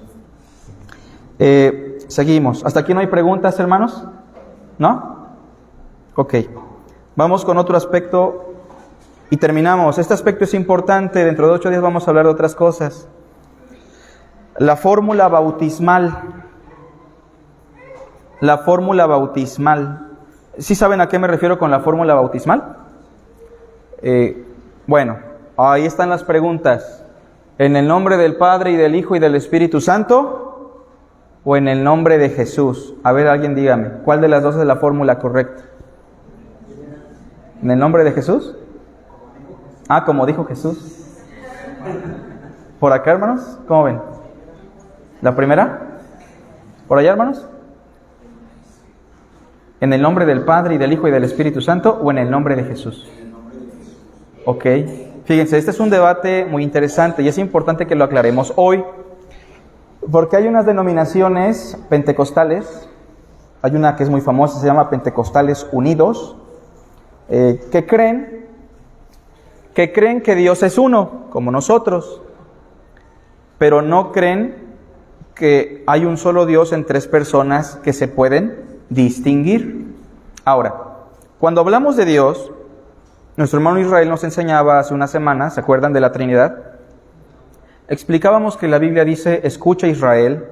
Seguimos. ¿Hasta aquí no hay preguntas, hermanos? ¿No? Ok. Vamos con otro aspecto y terminamos. Este aspecto es importante. Dentro de 8 días vamos a hablar de otras cosas. La fórmula bautismal. La fórmula bautismal. ¿Sí saben a qué me refiero con la fórmula bautismal? Bueno, ahí están las preguntas. ¿En el nombre del Padre y del Hijo y del Espíritu Santo? ¿O en el nombre de Jesús? A ver, alguien dígame, ¿cuál de las dos es la fórmula correcta? ¿En el nombre de Jesús? Ah, como dijo Jesús. ¿Por acá, hermanos? ¿Cómo ven? ¿La primera? ¿Por allá, hermanos? ¿En el nombre del Padre y del Hijo y del Espíritu Santo o en el nombre de Jesús? Ok. Fíjense, este es un debate muy interesante y es importante que lo aclaremos hoy, porque hay unas denominaciones pentecostales, hay una que es muy famosa, se llama Pentecostales Unidos, que creen que Dios es uno, como nosotros, pero no creen que hay un solo Dios en 3 personas que se pueden distinguir. Ahora, cuando hablamos de Dios, nuestro hermano Israel nos enseñaba hace una semana, ¿se acuerdan de la Trinidad? Explicábamos que la Biblia dice: escucha Israel,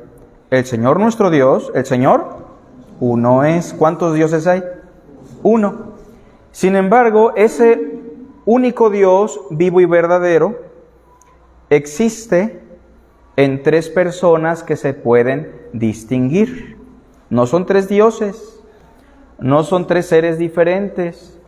el Señor nuestro Dios, el Señor, uno es. ¿Cuántos dioses hay? Uno. Sin embargo, ese único Dios vivo y verdadero existe en tres personas que se pueden distinguir. No son tres dioses, no son tres seres diferentes,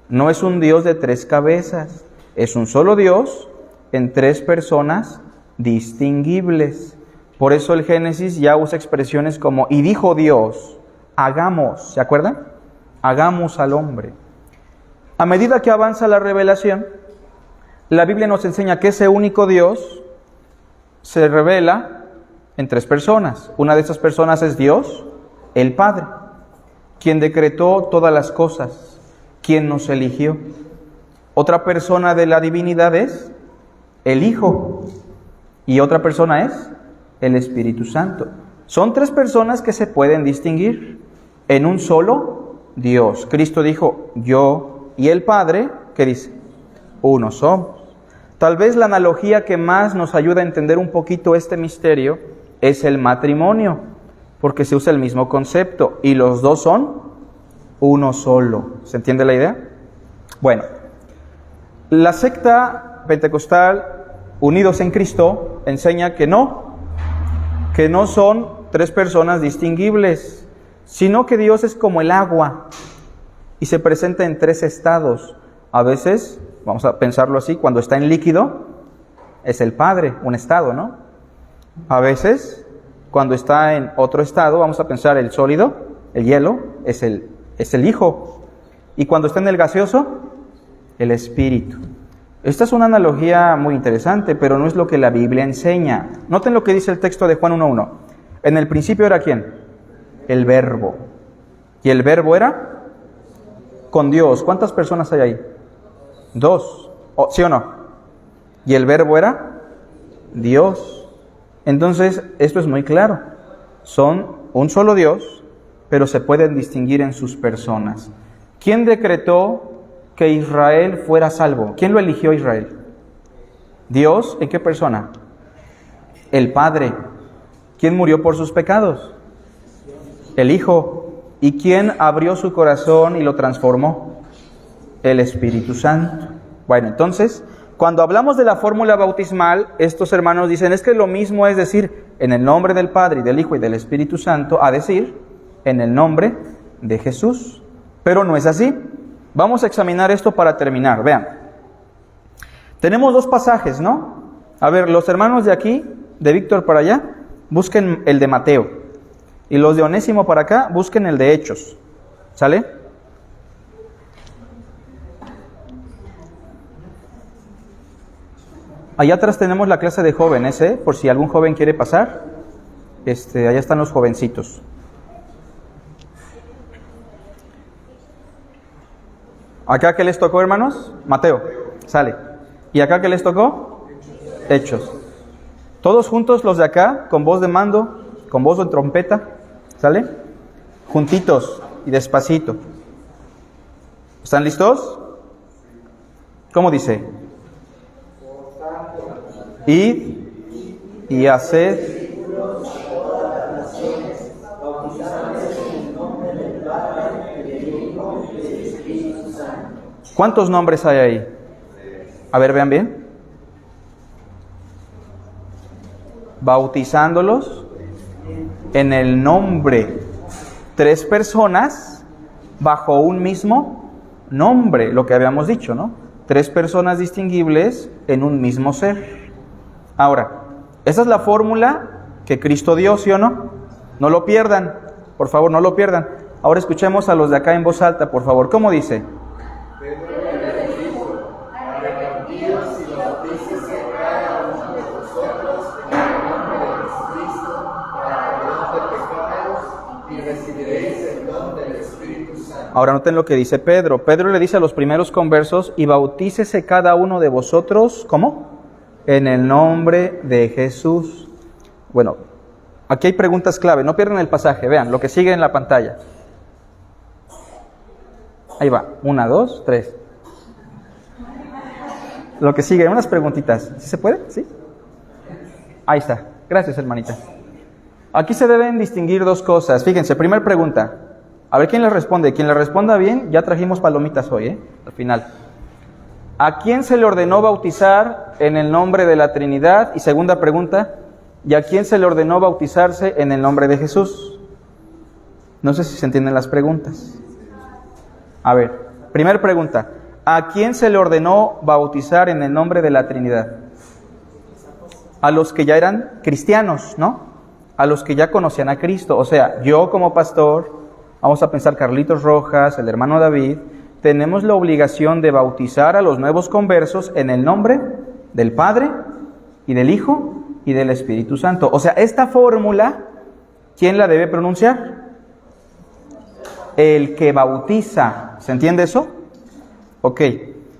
no es un Dios de tres cabezas, es un solo Dios en tres personas distinguibles. Por eso el Génesis ya usa expresiones como, y dijo Dios, hagamos, ¿se acuerdan? Hagamos al hombre. A medida que avanza la revelación, la Biblia nos enseña que ese único Dios se revela en tres personas. Una de esas personas es Dios, el Padre, quien decretó todas las cosas, quien nos eligió. Otra persona de la divinidad es el Hijo, y otra persona es el Espíritu Santo. Son tres personas que se pueden distinguir en un solo Dios. Cristo dijo, yo y el Padre, ¿qué dice? Uno somos. Tal vez la analogía que más nos ayuda a entender un poquito este misterio es el matrimonio, porque se usa el mismo concepto y los dos son uno solo. ¿Se entiende la idea? Bueno, la secta pentecostal Unidos en Cristo enseña que no son tres personas distinguibles, sino que Dios es como el agua y se presenta en tres estados. A veces, vamos a pensarlo así, cuando está en líquido, es el Padre, un estado, ¿no? A veces, cuando está en otro estado, vamos a pensar el sólido, el hielo, es el Hijo. Y cuando está en el gaseoso, el Espíritu. Esta es una analogía muy interesante, pero no es lo que la Biblia enseña. Noten lo que dice el texto de Juan 1:1. En el principio era ¿quién? El Verbo. ¿Y el Verbo era? Con Dios. ¿Cuántas personas hay ahí? Dos. ¿Sí o no? ¿Y el Verbo era? Dios. Entonces, esto es muy claro. Son un solo Dios, pero se pueden distinguir en sus personas. ¿Quién decretó que Israel fuera salvo? ¿Quién lo eligió a Israel? Dios. ¿En qué persona? El Padre. ¿Quién murió por sus pecados? El Hijo. ¿Y quién abrió su corazón y lo transformó? El Espíritu Santo. Bueno, entonces, cuando hablamos de la fórmula bautismal, estos hermanos dicen, es que lo mismo es decir, en el nombre del Padre, y del Hijo y del Espíritu Santo, a decir, en el nombre de Jesús. Pero no es así. Vamos a examinar esto para terminar. Vean, tenemos dos pasajes, ¿no? A ver, los hermanos de aquí, de Víctor para allá, busquen el de Mateo. Y los de Onésimo para acá, busquen el de Hechos. ¿Sale? Allá atrás tenemos la clase de jóvenes, por si algún joven quiere pasar. Allá están los jovencitos. ¿Acá qué les tocó, hermanos? Mateo. Sale. ¿Y acá qué les tocó? Hechos. Todos juntos los de acá, con voz de mando, con voz de trompeta. ¿Sale? Juntitos y despacito. ¿Están listos? ¿Cómo dice? Id y haced ¿Cuántos nombres hay ahí? A ver, vean bien. Bautizándolos en el nombre. Tres personas bajo un mismo nombre, lo que habíamos dicho, ¿no? Tres personas distinguibles en un mismo ser. Ahora, esa es la fórmula que Cristo dio, ¿sí o no? No lo pierdan, por favor, no lo pierdan. Ahora escuchemos a los de acá en voz alta, por favor. ¿Cómo dice? Ahora noten lo que dice Pedro. Pedro le dice a los primeros conversos, y bautícese cada uno de vosotros, ¿cómo? En el nombre de Jesús. Bueno, aquí hay preguntas clave, no pierdan el pasaje, vean lo que sigue en la pantalla. Ahí va, 1, 2, 3. Lo que sigue, unas preguntitas. ¿Sí se puede? ¿Sí? Ahí está. Gracias, hermanita. Aquí se deben distinguir dos cosas. Fíjense, primera pregunta. A ver quién le responde. Quien le responda bien, ya trajimos palomitas hoy, al final. ¿a quién se le ordenó bautizar en el nombre de la Trinidad? Y segunda pregunta, ¿y a quién se le ordenó bautizarse en el nombre de Jesús? No sé si se entienden las preguntas. A ver, primera pregunta, ¿a quién se le ordenó bautizar en el nombre de la Trinidad? A los que ya eran cristianos, ¿no? A los que ya conocían a Cristo. O sea, yo como pastor, vamos a pensar Carlitos Rojas, el hermano David, tenemos la obligación de bautizar a los nuevos conversos en el nombre del Padre y del Hijo y del Espíritu Santo. O sea, esta fórmula, ¿quién la debe pronunciar? El que bautiza. ¿Se entiende eso? Ok.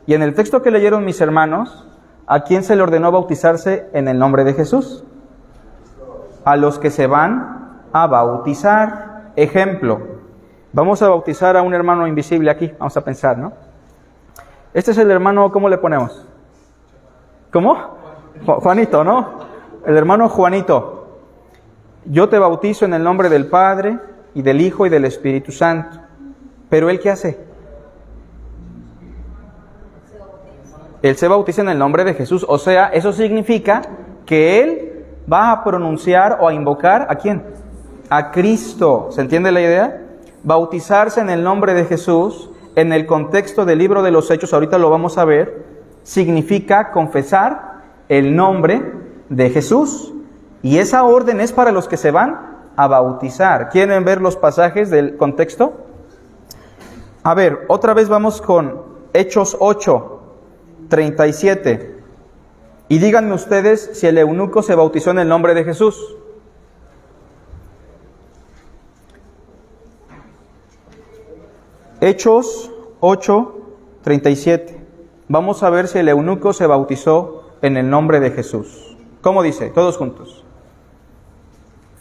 Y en el texto que leyeron mis hermanos, ¿a quién se le ordenó bautizarse en el nombre de Jesús? A los que se van a bautizar. Ejemplo, vamos a bautizar a un hermano invisible aquí, vamos a pensar, ¿no? Este es el hermano, ¿cómo le ponemos? ¿Cómo? Juanito, ¿no? El hermano Juanito. Yo te bautizo en el nombre del Padre y del Hijo y del Espíritu Santo. ¿Pero él qué hace? Él se bautiza en el nombre de Jesús. O sea, eso significa que él va a pronunciar o a invocar ¿a quién? A Cristo. ¿Se entiende la idea? Bautizarse en el nombre de Jesús, en el contexto del libro de los Hechos, ahorita lo vamos a ver, significa confesar el nombre de Jesús. Y esa orden es para los que se van a bautizar. ¿Quieren ver los pasajes del contexto? A ver, otra vez vamos con Hechos 8, 37. Y díganme ustedes si el eunuco se bautizó en el nombre de Jesús. Hechos 8, 37. Vamos a ver si el eunuco se bautizó en el nombre de Jesús. ¿Cómo dice? Todos juntos.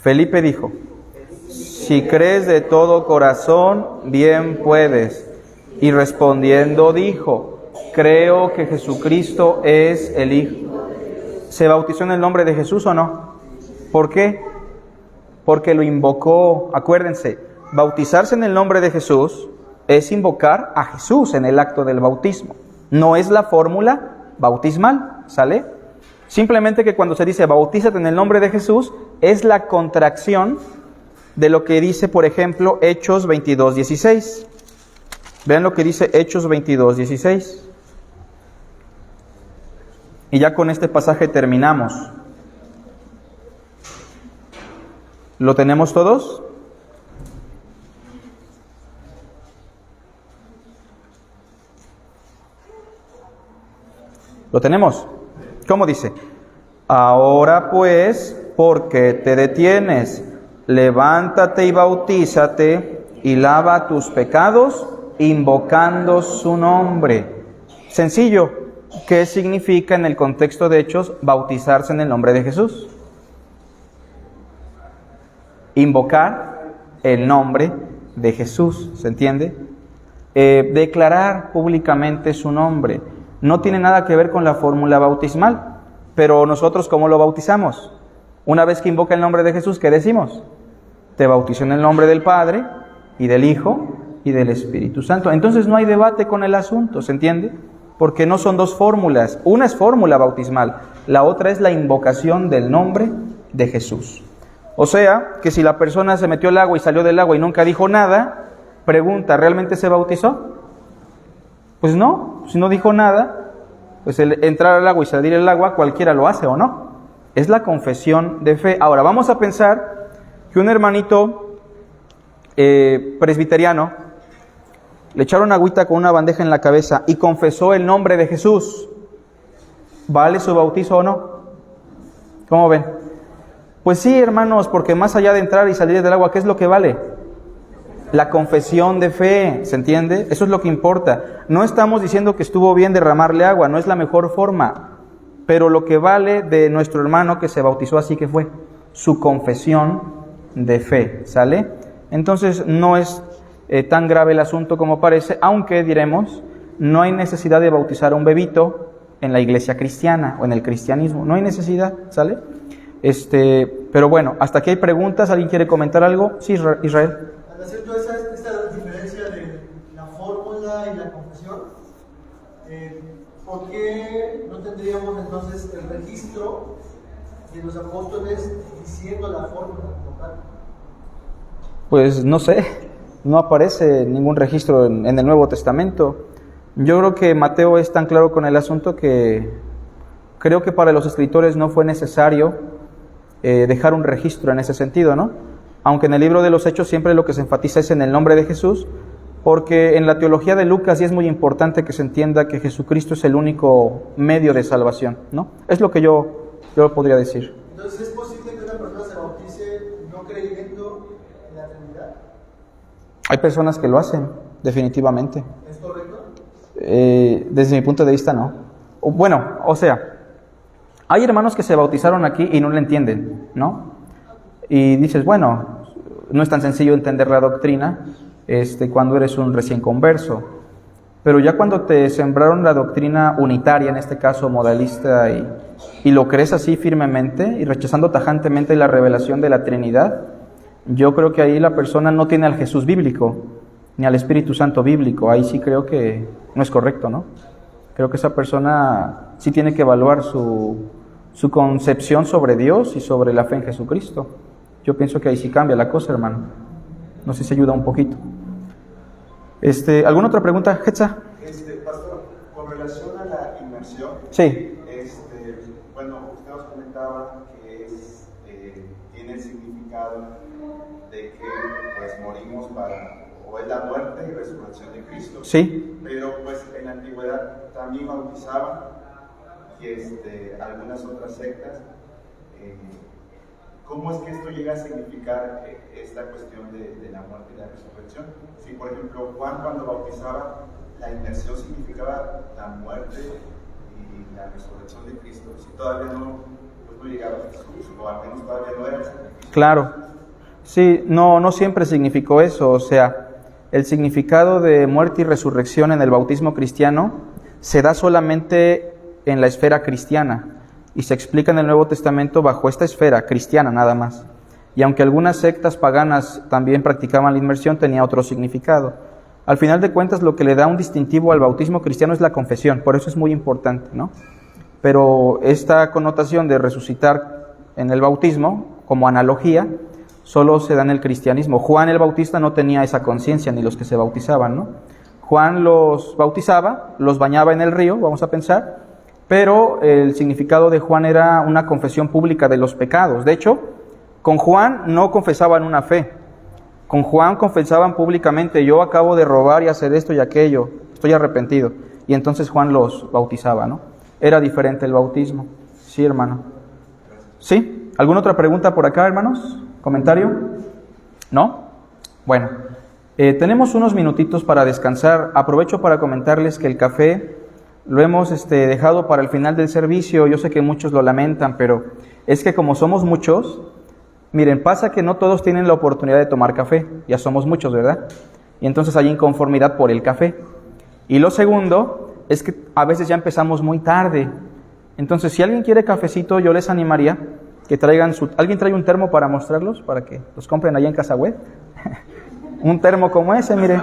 Felipe dijo: si crees de todo corazón, bien puedes. Y respondiendo dijo: creo que Jesucristo es el Hijo. ¿Se bautizó en el nombre de Jesús o no? ¿Por qué? Porque lo invocó. Acuérdense, bautizarse en el nombre de Jesús es invocar a Jesús en el acto del bautismo. No es la fórmula bautismal, ¿sale? Simplemente que cuando se dice bautízate en el nombre de Jesús, es la contracción de lo que dice, por ejemplo, Hechos 22, 16. Vean lo que dice Hechos 22, 16. Y ya con este pasaje terminamos. ¿Lo tenemos todos? ¿Lo tenemos? ¿Cómo dice? Ahora pues, ¿por qué te detienes? Levántate y bautízate y lava tus pecados invocando su nombre. Sencillo. ¿Qué significa en el contexto de Hechos bautizarse en el nombre de Jesús? Invocar el nombre de Jesús, ¿se entiende? Declarar públicamente su nombre. No tiene nada que ver con la fórmula bautismal, pero nosotros ¿cómo lo bautizamos? Una vez que invoca el nombre de Jesús, ¿qué decimos? Te bautizo en el nombre del Padre y del Hijo y del Espíritu Santo. Entonces no hay debate con el asunto, ¿se entiende? Porque no son dos fórmulas. Una es fórmula bautismal, la otra es la invocación del nombre de Jesús. O sea, que si la persona se metió al agua y salió del agua y nunca dijo nada, pregunta, ¿realmente se bautizó? Pues no, si no dijo nada, pues el entrar al agua y salir del agua cualquiera lo hace o no. Es la confesión de fe. Ahora, vamos a pensar que un hermanito presbiteriano le echaron agüita con una bandeja en la cabeza y confesó el nombre de Jesús. ¿Vale su bautizo o no? ¿Cómo ven? Pues sí, hermanos, porque más allá de entrar y salir del agua, ¿qué es lo que vale? La confesión de fe, ¿se entiende? Eso es lo que importa. No estamos diciendo que estuvo bien derramarle agua, no es la mejor forma. Pero lo que vale de nuestro hermano que se bautizó así que fue su confesión de fe, ¿sale? Entonces no es tan grave el asunto como parece, aunque diremos, no hay necesidad de bautizar a un bebito en la iglesia cristiana o en el cristianismo, no hay necesidad, ¿sale? Pero bueno, hasta aquí hay preguntas. ¿Alguien quiere comentar algo? Sí, Israel. Al hacer toda esta diferencia de la fórmula y la confesión, qué no tendríamos entonces el registro de los apóstoles diciendo la fórmula local? Pues no sé, no aparece ningún registro en el Nuevo Testamento. Yo creo que Mateo es tan claro con el asunto que creo que para los escritores no fue necesario dejar un registro en ese sentido, ¿no? Aunque en el libro de los Hechos siempre lo que se enfatiza es en el nombre de Jesús, porque en la teología de Lucas sí es muy importante que se entienda que Jesucristo es el único medio de salvación, ¿no? Es lo que yo podría decir. Entonces, ¿es posible que una persona se bautice no creyendo en la Trinidad? Hay personas que lo hacen, definitivamente. ¿Es correcto? Desde mi punto de vista, no. Bueno, o sea, hay hermanos que se bautizaron aquí y no le entienden, ¿no? Y dices, bueno, no es tan sencillo entender la doctrina cuando eres un recién converso. Pero ya cuando te sembraron la doctrina unitaria, en este caso modalista, y lo crees así firmemente y rechazando tajantemente la revelación de la Trinidad, yo creo que ahí la persona no tiene al Jesús bíblico, ni al Espíritu Santo bíblico. Ahí sí creo que no es correcto, ¿no? Creo que esa persona sí tiene que evaluar su concepción sobre Dios y sobre la fe en Jesucristo. Yo pienso que ahí sí cambia la cosa, hermano. No sé si ayuda un poquito. ¿Alguna otra pregunta, Hetza? Pastor, con relación a la inmersión, Sí. bueno, usted nos comentaba que tiene el significado de que pues morimos o es la muerte y resurrección de Cristo. Sí. Pero pues en la antigüedad también bautizaban y algunas otras sectas. ¿Cómo es que esto llega a significar esta cuestión de la muerte y la resurrección? Si, por ejemplo, Juan cuando bautizaba, la inmersión significaba la muerte y la resurrección de Cristo. Si todavía no llegaba a Jesús, o al menos todavía no era el sacrificio. Claro. Sí, no siempre significó eso. O sea, el significado de muerte y resurrección en el bautismo cristiano se da solamente en la esfera cristiana. Y se explica en el Nuevo Testamento bajo esta esfera cristiana nada más. Y aunque algunas sectas paganas también practicaban la inmersión, tenía otro significado. Al final de cuentas, lo que le da un distintivo al bautismo cristiano es la confesión, por eso es muy importante, ¿no? Pero esta connotación de resucitar en el bautismo, como analogía, solo se da en el cristianismo. Juan el Bautista no tenía esa conciencia, ni los que se bautizaban, ¿no? Juan los bautizaba, los bañaba en el río, vamos a pensar, pero el significado de Juan era una confesión pública de los pecados. De hecho, con Juan no confesaban una fe. Con Juan confesaban públicamente, yo acabo de robar y hacer esto y aquello, estoy arrepentido. Y entonces Juan los bautizaba, ¿no? Era diferente el bautismo. Sí, hermano. ¿Sí? ¿Alguna otra pregunta por acá, hermanos? ¿Comentario? ¿No? Bueno, tenemos unos minutitos para descansar. Aprovecho para comentarles que el café lo hemos dejado para el final del servicio. Yo sé que muchos lo lamentan, pero es que como somos muchos, miren, pasa que no todos tienen la oportunidad de tomar café. Ya somos muchos, ¿verdad? Y entonces hay inconformidad por el café. Y lo segundo es que a veces ya empezamos muy tarde. Entonces, si alguien quiere cafecito, yo les animaría que traigan ¿Alguien trae un termo para mostrarlos? Para que los compren allá en Casa Web. Un termo como ese, mire.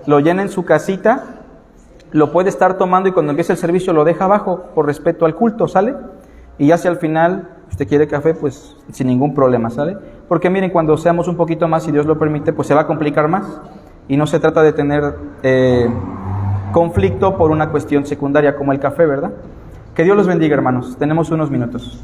Lo llena en su casita. Lo puede estar tomando y cuando empiece el servicio lo deja abajo por respeto al culto, ¿sale? Y ya si al final usted quiere café, pues sin ningún problema, ¿sale? Porque miren, cuando seamos un poquito más, si Dios lo permite, pues se va a complicar más. Y no se trata de tener conflicto por una cuestión secundaria como el café, ¿verdad? Que Dios los bendiga, hermanos. Tenemos unos minutos.